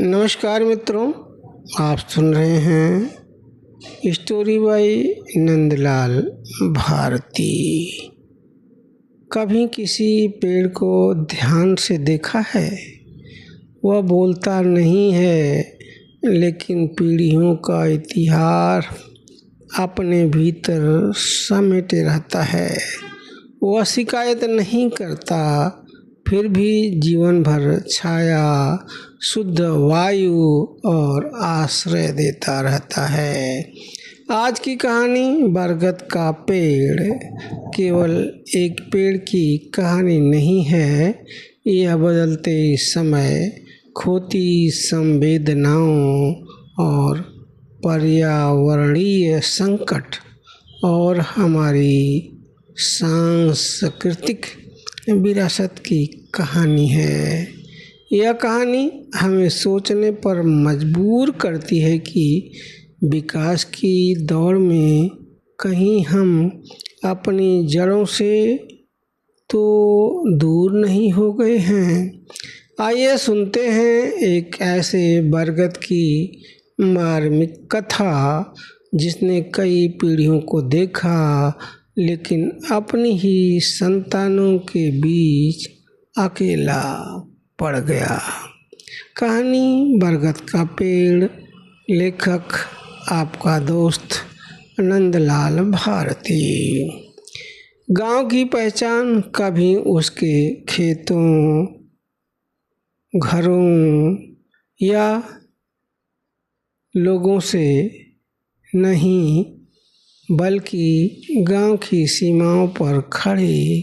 नमस्कार मित्रों, आप सुन रहे हैं स्टोरी बाय नंदलाल भारती। कभी किसी पेड़ को ध्यान से देखा है? वह बोलता नहीं है, लेकिन पीढ़ियों का इतिहास अपने भीतर समेटे रहता है। वह शिकायत नहीं करता, फिर भी जीवन भर छाया, शुद्ध वायु और आश्रय देता रहता है। आज की कहानी बरगद का पेड़ केवल एक पेड़ की कहानी नहीं है। यह बदलते समय, खोती संवेदनाओं और पर्यावरणीय संकट और हमारी सांस्कृतिक विरासत की कहानी है। यह कहानी हमें सोचने पर मजबूर करती है कि विकास की दौड़ में कहीं हम अपनी जड़ों से तो दूर नहीं हो गए हैं। आइए सुनते हैं एक ऐसे बरगद की मार्मिक कथा जिसने कई पीढ़ियों को देखा, लेकिन अपनी ही संतानों के बीच अकेला पड़ गया। कहानी बरगद का पेड़। लेखक आपका दोस्त नंदलाल भारती। गांव की पहचान कभी उसके खेतों, घरों या लोगों से नहीं, बल्कि गांव की सीमाओं पर खड़े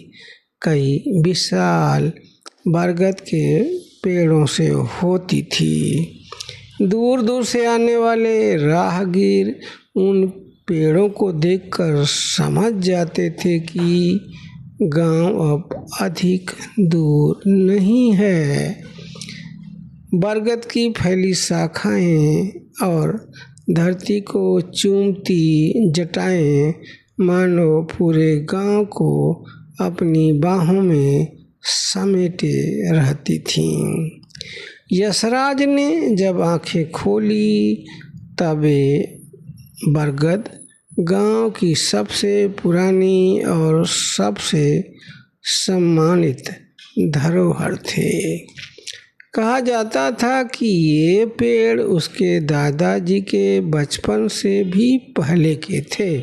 कई विशाल बरगद के पेड़ों से होती थी। दूर दूर से आने वाले राहगीर उन पेड़ों को देखकर समझ जाते थे कि गांव अब अधिक दूर नहीं है। बरगद की फैली शाखाएं और धरती को चूमती जटाएं मानो पूरे गांव को अपनी बाहों में समेटे रहती थीं। यशराज ने जब आंखें खोली, तब बरगद गांव की सबसे पुरानी और सबसे सम्मानित धरोहर थे। कहा जाता था कि ये पेड़ उसके दादाजी के बचपन से भी पहले के थे।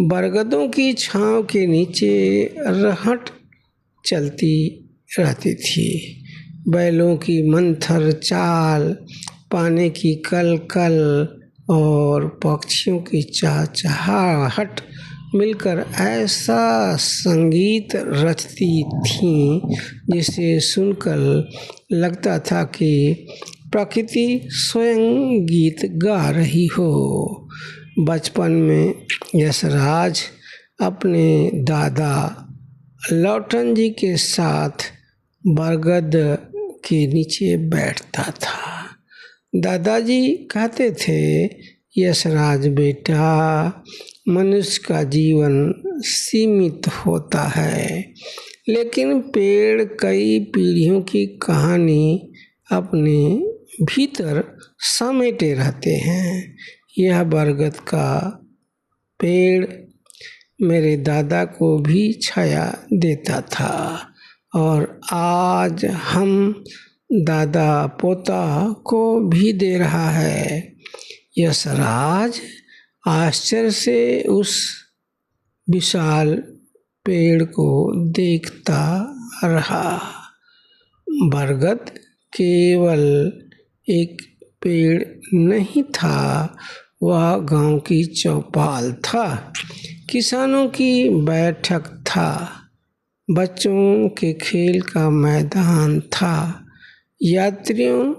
बरगदों की छांव के नीचे रहट चलती रहती थी। बैलों की मंथर चाल, पानी की कलकल और पक्षियों की चहचहाहट मिलकर ऐसा संगीत रचती थीं जिसे सुनकर लगता था कि प्रकृति स्वयं गीत गा रही हो। बचपन में यशराज अपने दादा लौटन जी के साथ बरगद के नीचे बैठता था। दादाजी कहते थे, यशराज बेटा, मनुष्य का जीवन सीमित होता है, लेकिन पेड़ कई पीढ़ियों की कहानी अपने भीतर समेटे रहते हैं। यह बरगद का पेड़ मेरे दादा को भी छाया देता था और आज हम दादा पोता को भी दे रहा है। यशराज आश्चर्य से उस विशाल पेड़ को देखता रहा। बरगद केवल एक पेड़ नहीं था, वह गांव की चौपाल था, किसानों की बैठक था, बच्चों के खेल का मैदान था, यात्रियों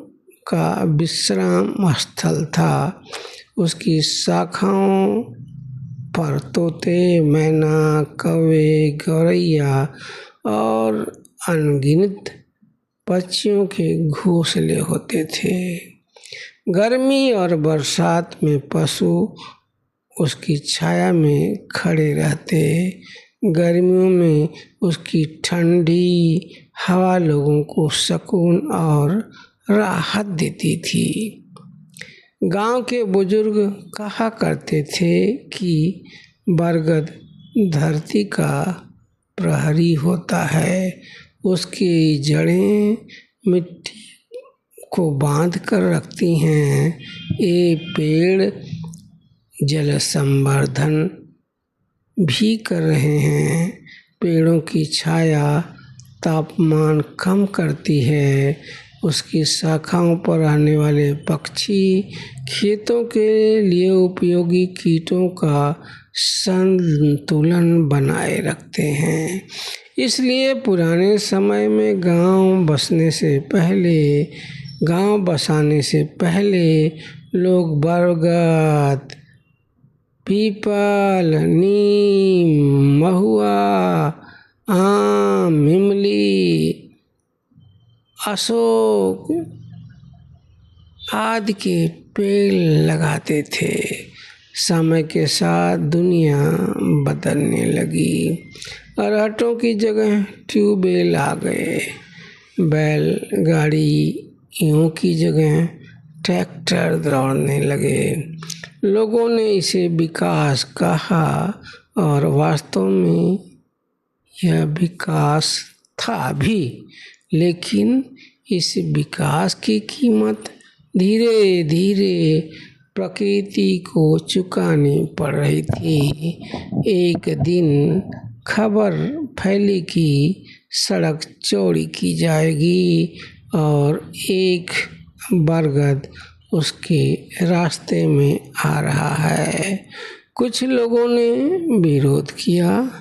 का विश्राम स्थल था। उसकी शाखाओं पर तोते, मैना, कौवे, गौरैया और अनगिनत पक्षियों के घोंसले होते थे। गर्मी और बरसात में पशु उसकी छाया में खड़े रहते। गर्मियों में उसकी ठंडी हवा लोगों को सुकून और राहत देती थी। गांव के बुजुर्ग कहा करते थे कि बरगद धरती का प्रहरी होता है, उसकी जड़ें मिट्टी को बांध कर रखती हैं। ये पेड़ जल संवर्धन भी कर रहे हैं। पेड़ों की छाया तापमान कम करती है। उसकी शाखाओं पर आने वाले पक्षी खेतों के लिए उपयोगी कीटों का संतुलन बनाए रखते हैं। इसलिए पुराने समय में गांव बसाने से पहले लोग बरगद, पीपल, नीम, महुआ, आम, इमली, अशोक आदि के पेड़ लगाते थे। समय के साथ दुनिया बदलने लगी। अरहटों की जगह ट्यूबवेल आ गए। बैलगाड़ियों की जगह ट्रैक्टर दौड़ने लगे। लोगों ने इसे विकास कहा और वास्तव में यह विकास था भी, लेकिन इस विकास की कीमत धीरे धीरे प्रकृति को चुकानी पड़ रही थी। एक दिन खबर फैली कि सड़क चौड़ी की जाएगी और एक बरगद उसके रास्ते में आ रहा है। कुछ लोगों ने विरोध किया,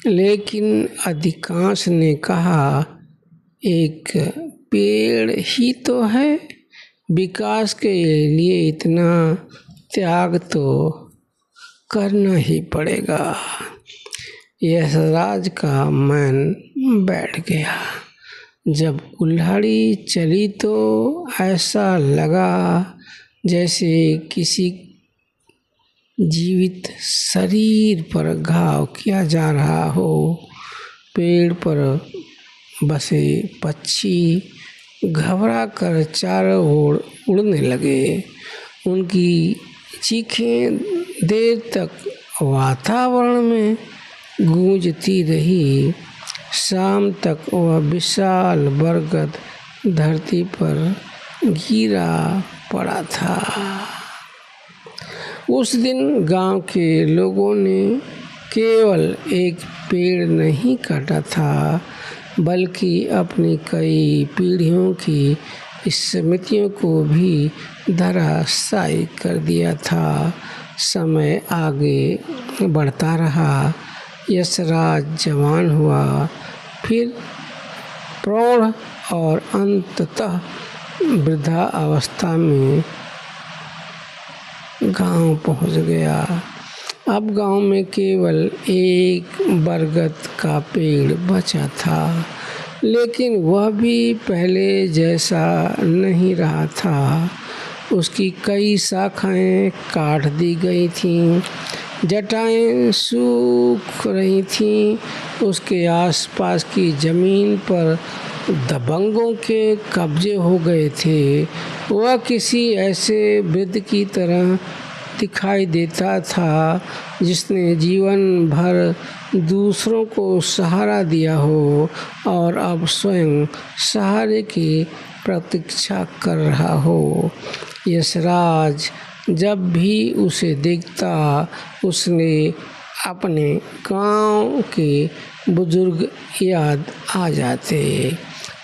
लेकिन अधिकांश ने कहा, एक पेड़ ही तो है, विकास के लिए इतना त्याग तो करना ही पड़ेगा। यशराज का मन बैठ गया। जब कुल्हाड़ी चली तो ऐसा लगा जैसे किसी जीवित शरीर पर घाव किया जा रहा हो। पेड़ पर बसे पक्षी घबरा कर चारों ओर उड़ने लगे। उनकी चीखें देर तक वातावरण में गूंजती रही। शाम तक वह विशाल बरगद धरती पर गिरा पड़ा था। उस दिन गांव के लोगों ने केवल एक पेड़ नहीं काटा था, बल्कि अपनी कई पीढ़ियों की स्मृतियों को भी धराशायी कर दिया था। समय आगे बढ़ता रहा। यशराज जवान हुआ, फिर प्रौढ़ और अंततः वृद्धा अवस्था में गांव पहुंच गया। अब गांव में केवल एक बरगद का पेड़ बचा था, लेकिन वह भी पहले जैसा नहीं रहा था। उसकी कई शाखाएं काट दी गई थीं, जटाएं सूख रही थीं। उसके आसपास की जमीन पर दबंगों के कब्जे हो गए थे। वह किसी ऐसे वृद्ध की तरह दिखाई देता था जिसने जीवन भर दूसरों को सहारा दिया हो और अब स्वयं सहारे की प्रतीक्षा कर रहा हो। यशराज जब भी उसे देखता, उसने अपने गांव के बुजुर्ग याद आ जाते।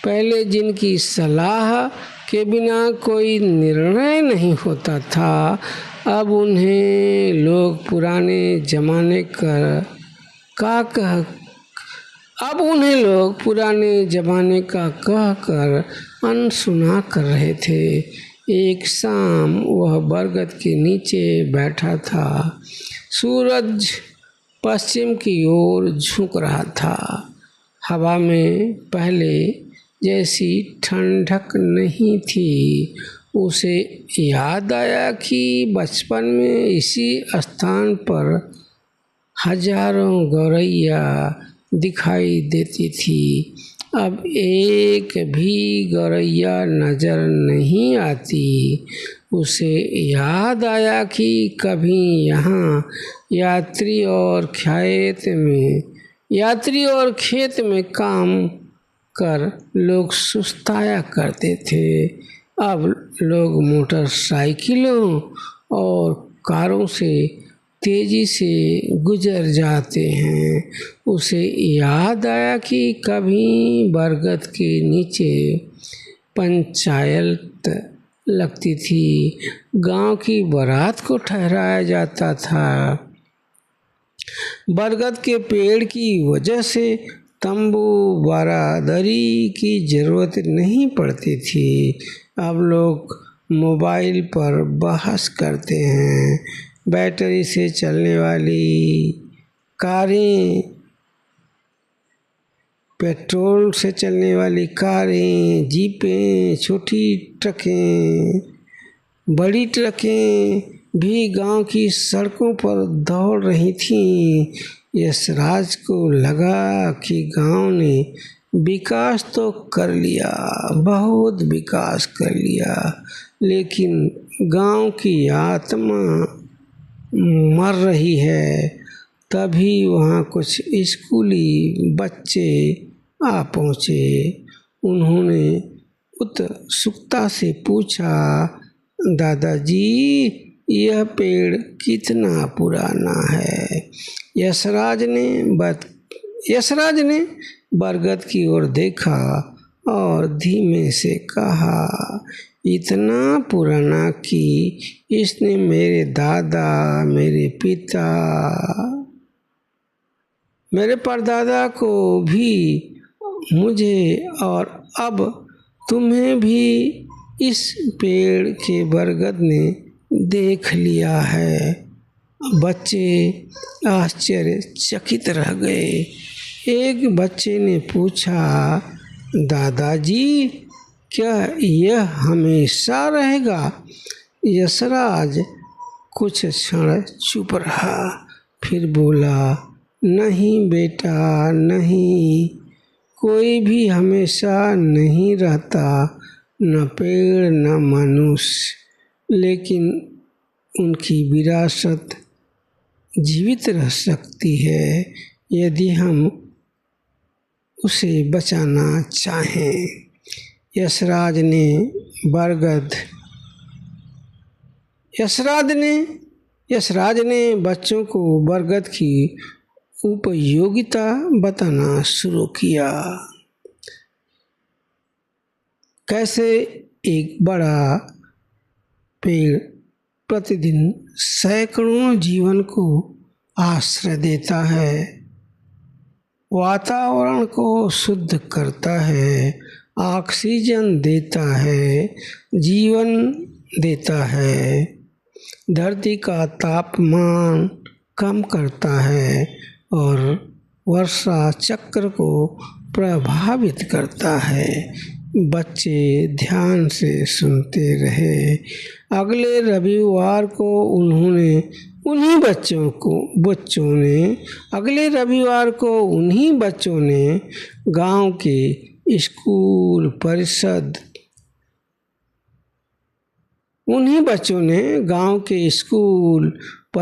पहले जिनकी सलाह के बिना कोई निर्णय नहीं होता था, अब उन्हें लोग पुराने जमाने का कहकर अनसुना कर रहे थे। एक शाम वह बरगद के नीचे बैठा था। सूरज पश्चिम की ओर झुक रहा था। हवा में पहले जैसी ठंडक नहीं थी। उसे याद आया कि बचपन में इसी स्थान पर हजारों गौरैया दिखाई देती थी अब एक भी गौरैया नजर नहीं आती। उसे याद आया कि कभी यहाँ यात्री और खेत में काम कर लोग सुस्ताया करते थे। अब लोग मोटरसाइकिलों और कारों से तेजी से गुजर जाते हैं। उसे याद आया कि कभी बरगद के नीचे पंचायत लगती थी, गांव की बारात को ठहराया जाता था। बरगद के पेड़ की वजह से तंबू बारादरी की जरूरत नहीं पड़ती थी। अब लोग मोबाइल पर बहस करते हैं। बैटरी से चलने वाली कारें, पेट्रोल से चलने वाली कारें, जीपें, छोटी ट्रकें, बड़ी ट्रकें भी गांव की सड़कों पर दौड़ रही थीं। यशराज को लगा कि गांव ने विकास तो कर लिया, बहुत विकास कर लिया, लेकिन गांव की आत्मा मर रही है। तभी वहाँ कुछ स्कूली बच्चे आ पहुँचे। उन्होंने उत्सुकता से पूछा, दादाजी यह पेड़ कितना पुराना है? यशराज ने बरगद की ओर देखा और धीमे से कहा, इतना पुराना कि इसने मेरे दादा, मेरे पिता, मेरे परदादा को भी, मुझे और अब तुम्हें भी इस पेड़ के बरगद ने देख लिया है। बच्चे आश्चर्यचकित रह गए। एक बच्चे ने पूछा, दादाजी क्या यह हमेशा रहेगा? यशराज कुछ क्षण चुप रहा, फिर बोला, नहीं बेटा, नहीं, कोई भी हमेशा नहीं रहता, न पेड़ न मनुष्य, लेकिन उनकी विरासत जीवित रह सकती है यदि हम उसे बचाना चाहें। यशराज ने बच्चों को बरगद की उपयोगिता बताना शुरू किया। कैसे एक बड़ा पेड़ प्रतिदिन सैकड़ों जीवन को आश्रय देता है, वातावरण को शुद्ध करता है, ऑक्सीजन देता है, जीवन देता है, धरती का तापमान कम करता है और वर्षा चक्र को प्रभावित करता है। बच्चे ध्यान से सुनते रहे। अगले रविवार को उन्हीं बच्चों ने गांव के स्कूल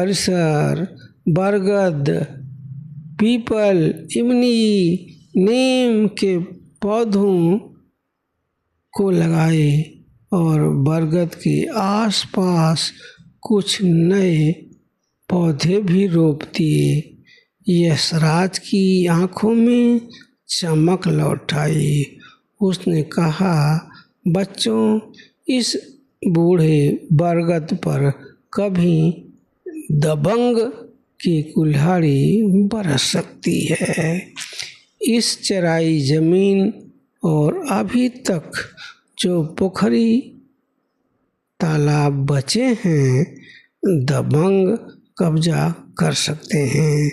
परिसर बरगद, पीपल, इमली, नीम के पौधों को लगाए और बरगद के आसपास कुछ नए पौधे भी रोप दिए। यशराज की आंखों में चमक लौट आई। उसने कहा, बच्चों, इस बूढ़े बरगद पर कभी दबंग की कुल्हाड़ी बरस सकती है। इस चराई जमीन और अभी तक जो पोखरी तालाब बचे हैं, दबंग कब्जा कर सकते हैं।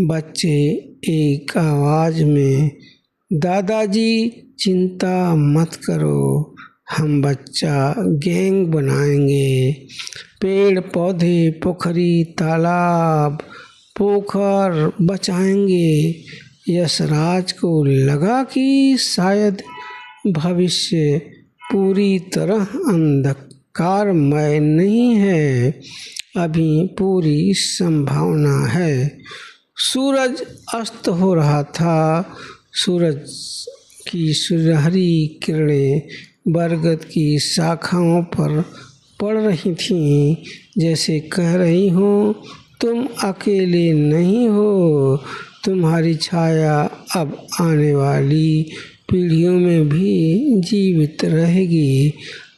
बच्चे एक आवाज में, दादाजी चिंता मत करो, हम बच्चा गैंग बनाएंगे, पेड़ पौधे, पोखरी, तालाब, पोखर बचाएंगे, यशराज को लगा कि शायद भविष्य पूरी तरह अंधकारमय नहीं है, अभी पूरी संभावना है। सूरज अस्त हो रहा था। सूरज की सुनहरी किरणें बरगद की शाखाओं पर पड़ रही थीं, जैसे कह रही हो तुम अकेले नहीं हो, तुम्हारी छाया अब आने वाली पीढ़ियों में भी जीवित रहेगी।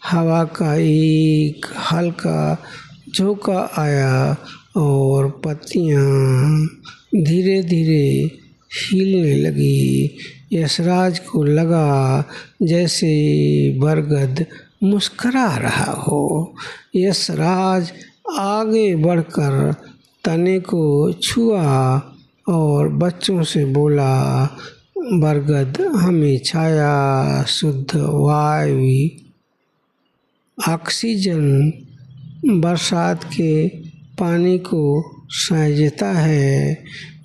हवा का एक हल्का झोंका आया और पत्तियां धीरे धीरे हिलने लगी। यशराज को लगा जैसे बरगद मुस्करा रहा हो। यशराज आगे बढ़कर तने को छुआ और बच्चों से बोला, बरगद हमें छाया, शुद्ध वायु, ऑक्सीजन, बरसात के पानी को सहेजता है,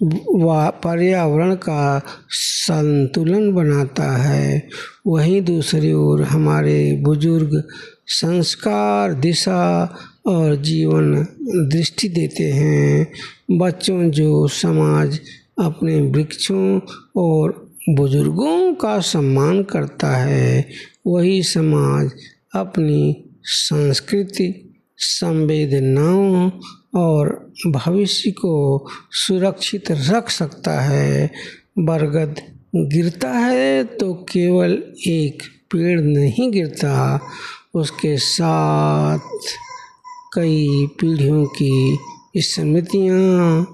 पर्यावरण का संतुलन बनाता है। वहीं दूसरी ओर हमारे बुजुर्ग संस्कार, दिशा और जीवन दृष्टि देते हैं। बच्चों जो समाज अपने वृक्षों और बुजुर्गों का सम्मान करता है, वही समाज अपनी संस्कृति, संवेदनाओं और भविष्य को सुरक्षित रख सकता है। बरगद गिरता है तो केवल एक पेड़ नहीं गिरता, उसके साथ कई पीढ़ियों की स्मृतियाँ,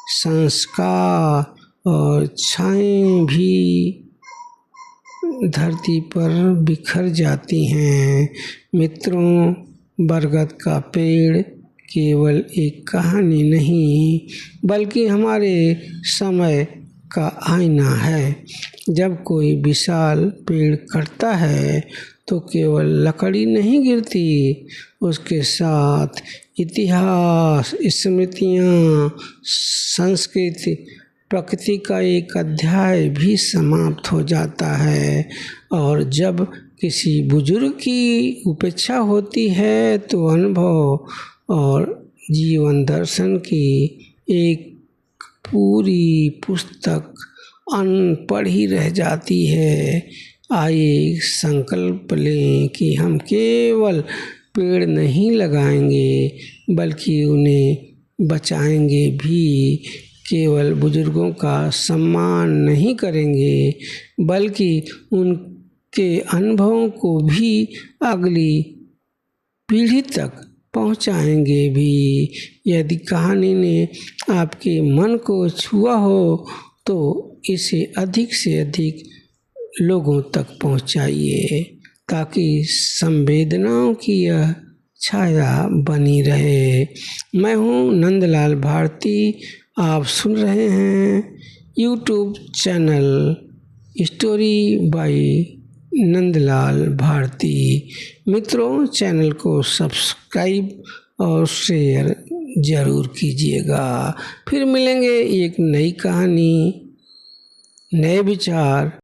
संस्कार और छाएं भी धरती पर बिखर जाती हैं। मित्रों, बरगद का पेड़ केवल एक कहानी नहीं, बल्कि हमारे समय का आईना है। जब कोई विशाल पेड़ कटता है तो केवल लकड़ी नहीं गिरती, उसके साथ इतिहास, स्मृतियाँ, संस्कृति, प्रकृति का एक अध्याय भी समाप्त हो जाता है। और जब किसी बुजुर्ग की उपेक्षा होती है तो अनुभव और जीवन दर्शन की एक पूरी पुस्तक अनपढ़ी रह जाती है। आइए संकल्प लें कि हम केवल पेड़ नहीं लगाएंगे, बल्कि उन्हें बचाएंगे भी। केवल बुजुर्गों का सम्मान नहीं करेंगे, बल्कि उनके अनुभवों को भी अगली पीढ़ी तक पहुंचाएंगे भी। यदि कहानी ने आपके मन को छुआ हो तो इसे अधिक से अधिक लोगों तक पहुंचाइए, ताकि संवेदनाओं की यह छाया बनी रहे। मैं हूँ नंदलाल भारती, आप सुन रहे हैं YouTube channel story by Nandlal Bharti. मित्रों, चैनल को सब्सक्राइब और शेयर ज़रूर कीजिएगा। फिर मिलेंगे एक नई कहानी, नए विचार